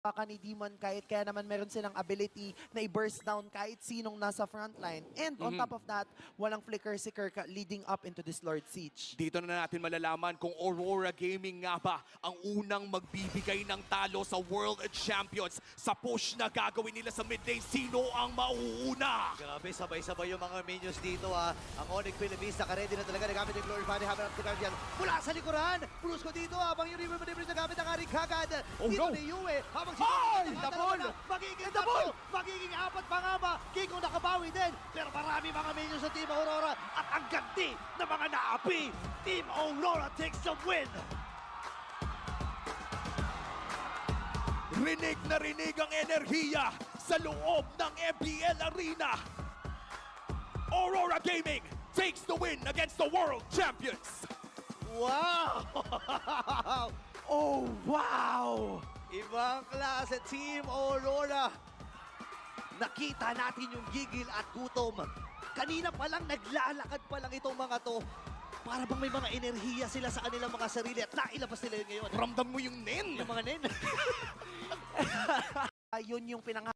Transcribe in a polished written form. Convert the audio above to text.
baka ni Demon kahit kaya naman meron silang ability na i-burst down kahit sinong nasa frontline. And on top of that, walang flicker si Kirk leading up into this Lord Siege. Dito na natin malalaman kung Aurora Gaming nga ba ang unang magbibigay ng talo sa World Champions. Sa push na gagawin nila sa mid lane, sino ang mauuna? Grabe, sabay-sabay yung mga minions dito Ang Onyx Philippines naka-ready na talaga nagamit yung Glorify habang ang Guardian mula sa likuran. Brusco dito habang yung River Maneuvers nagamit ang Arik Kagad. Dito ni Yue habang magiging tatlo, magiging apat pa nga ba? Kiko nakabawi din. Pero marami mga minions sa Team Aurora at ang gandi ng mga naapi. Team Aurora takes the win. Rinig na rinig ang enerhiya sa loob ng MPL Arena. Aurora Gaming takes the win against the World Champions. Wow! Oh, wow! Ibang klase, Team Aurora. Nakita natin yung gigil at gutom. Kanina pa lang, naglalakad pa lang itong mga to. Para bang may mga enerhiya sila sa kanilang mga sarili at nailabas nila yun ngayon. Ramdam mo yung nen. Yung mga nen. Yun yung pinang